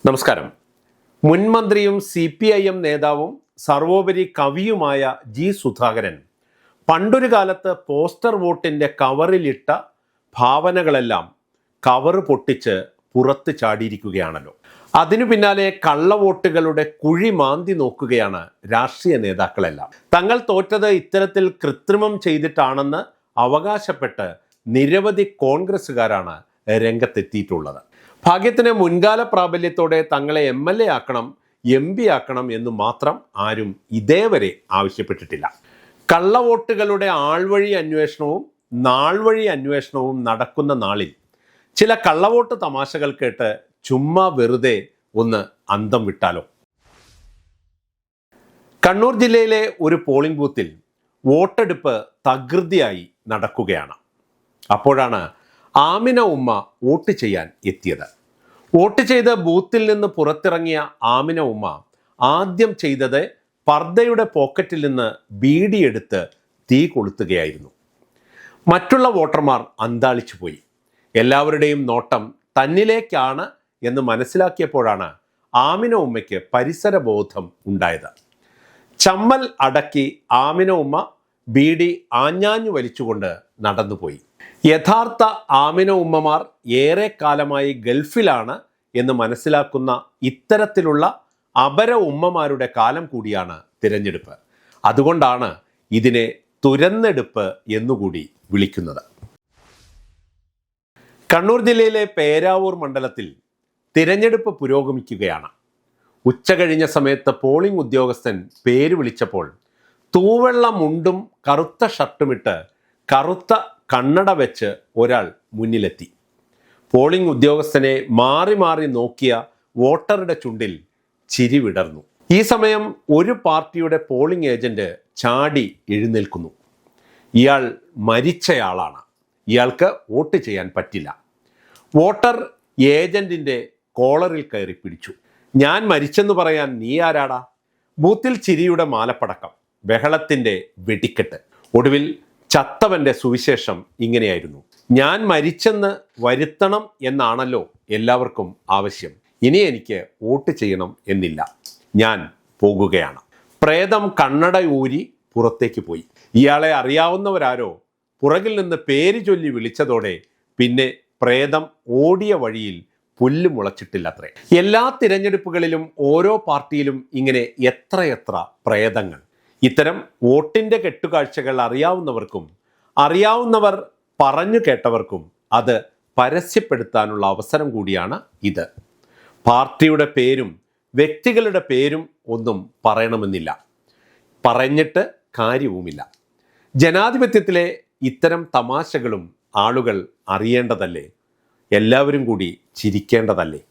നമസ്കാരം. മുൻ മന്ത്രിയും CPIM നേതാവും സർവോപരി കവിയുമായ ജി സുധാകരൻ പണ്ടൊരു കാലത്ത് പോസ്റ്റർ വോട്ടിൻ്റെ കവറിലിട്ട ഭാവനകളെല്ലാം കവറ് പൊട്ടിച്ച് പുറത്ത് ചാടിയിരിക്കുകയാണല്ലോ. അതിനു പിന്നാലെ കള്ളവോട്ടുകളുടെ കുഴി മാന്തി നോക്കുകയാണ് രാഷ്ട്രീയ നേതാക്കളെല്ലാം. തങ്ങൾ തോറ്റത് ഇത്തരത്തിൽ കൃത്രിമം ചെയ്തിട്ടാണെന്ന് അവകാശപ്പെട്ട് നിരവധി കോൺഗ്രസ്സുകാരാണ് രംഗത്തെത്തിയിട്ടുള്ളത്. ഭാഗ്യത്തിന് മുൻകാല പ്രാബല്യത്തോടെ തങ്ങളെ MLA ആക്കണം, MP ആക്കണം എന്ന് മാത്രം ആരും ഇതേവരെ ആവശ്യപ്പെട്ടിട്ടില്ല. കള്ളവോട്ടുകളുടെ ആൾവഴി അന്വേഷണവും നാൾവഴി അന്വേഷണവും നടക്കുന്ന നാളിൽ ചില കള്ളവോട്ട് തമാശകൾ കേട്ട് ചുമ്മാ വെറുതെ ഒന്ന് അന്തം വിട്ടാലോ. കണ്ണൂർ ജില്ലയിലെ ഒരു പോളിംഗ് ബൂത്തിൽ വോട്ടെടുപ്പ് തകൃതിയായി നടക്കുകയാണ്. അപ്പോഴാണ് ആമിന ഉമ്മ വോട്ട് ചെയ്യാൻ എത്തിയത്. വോട്ട് ചെയ്ത് ബൂത്തിൽ നിന്ന് പുറത്തിറങ്ങിയ ആമിന ഉമ്മ ആദ്യം ചെയ്തത് പർദ്ദയുടെ പോക്കറ്റിൽ നിന്ന് ബീഡിയെടുത്ത് തീ കൊളുത്തുകയായിരുന്നു. മറ്റുള്ള വോട്ടർമാർ അന്താളിച്ചു പോയി. എല്ലാവരുടെയും നോട്ടം തന്നിലേക്കാണ് എന്ന് മനസ്സിലാക്കിയപ്പോഴാണ് ആമിന ഉമ്മയ്ക്ക് പരിസരബോധം ഉണ്ടായത്. ചമ്മൽ അടക്കി ആമിന ഉമ്മ ബീഡി ആഞ്ഞാഞ്ഞു വലിച്ചുകൊണ്ട് നടന്നുപോയി. യഥാർത്ഥ ആമിന ഉമ്മമാർ ഏറെ കാലമായി ഗൾഫിലാണ് എന്ന് മനസ്സിലാക്കുന്ന ഇത്തരത്തിലുള്ള അപര ഉമ്മമാരുടെ കാലം കൂടിയാണ് തിരഞ്ഞെടുപ്പ്. അതുകൊണ്ടാണ് ഇതിനെ തുരന്നെടുപ്പ് എന്നുകൂടി വിളിക്കുന്നത്. കണ്ണൂർ ജില്ലയിലെ പേരാവൂർ മണ്ഡലത്തിൽ തിരഞ്ഞെടുപ്പ് പുരോഗമിക്കുകയാണ്. ഉച്ച കഴിഞ്ഞ സമയത്ത് പോളിംഗ് ഉദ്യോഗസ്ഥൻ പേര് വിളിച്ചപ്പോൾ തൂവെള്ള മുണ്ടും കറുത്ത ഷർട്ടുമിട്ട് കറുത്ത കണ്ണട വെച്ച് ഒരാൾ മുന്നിലെത്തി. പോളിംഗ് ഉദ്യോഗസ്ഥനെ മാറി മാറി നോക്കിയ വോട്ടറുടെ ചുണ്ടിൽ ചിരി വിടർന്നു. ഈ സമയം ഒരു പാർട്ടിയുടെ പോളിംഗ് ഏജന്റ് ചാടി എഴുന്നേൽക്കുന്നു. ഇയാൾ മരിച്ചയാളാണ്, ഇയാൾക്ക് വോട്ട് ചെയ്യാൻ പറ്റില്ല. വോട്ടർ ഏജന്റിന്റെ കോളറിൽ കയറി പിടിച്ചു. ഞാൻ മരിച്ചെന്ന് പറയാൻ നീ ആരാടാ? ബൂത്തിൽ ചിരിയുടെ മാലപ്പടക്കം, ബഹളത്തിന്റെ വെടിക്കെട്ട്. ഒടുവിൽ ചത്തവന്റെ സുവിശേഷം ഇങ്ങനെയായിരുന്നു: ഞാൻ മരിച്ചെന്ന് വരുത്തണം എന്നാണല്ലോ എല്ലാവർക്കും ആവശ്യം. ഇനി എനിക്ക് വോട്ട് ചെയ്യണം എന്നില്ല, ഞാൻ പോകുകയാണ്. പ്രേതം കണ്ണട ഊരി പുറത്തേക്ക് പോയി. ഇയാളെ അറിയാവുന്നവരാരോ പുറകിൽ നിന്ന് പേര് ചൊല്ലി വിളിച്ചതോടെ പിന്നെ പ്രേതം ഓടിയ വഴിയിൽ പുല്ല് മുളച്ചിട്ടില്ലത്രേ. എല്ലാ തിരഞ്ഞെടുപ്പുകളിലും ഓരോ പാർട്ടിയിലും ഇങ്ങനെ എത്രയെത്ര പ്രേതങ്ങൾ. ഇത്തരം വോട്ടിൻ്റെ കെട്ടുകാഴ്ചകൾ അറിയാവുന്നവർക്കും അറിയാവുന്നവർ പറഞ്ഞു കേട്ടവർക്കും അത് പരസ്യപ്പെടുത്താനുള്ള അവസരം കൂടിയാണ് ഇത്. പാർട്ടിയുടെ പേരും വ്യക്തികളുടെ പേരും ഒന്നും പറയണമെന്നില്ല, പറഞ്ഞിട്ട് കാര്യവുമില്ല. ജനാധിപത്യത്തിലെ ഇത്തരം തമാശകളും ആളുകൾ അറിയേണ്ടതല്ലേ? എല്ലാവരും കൂടി ചിരിക്കേണ്ടതല്ലേ?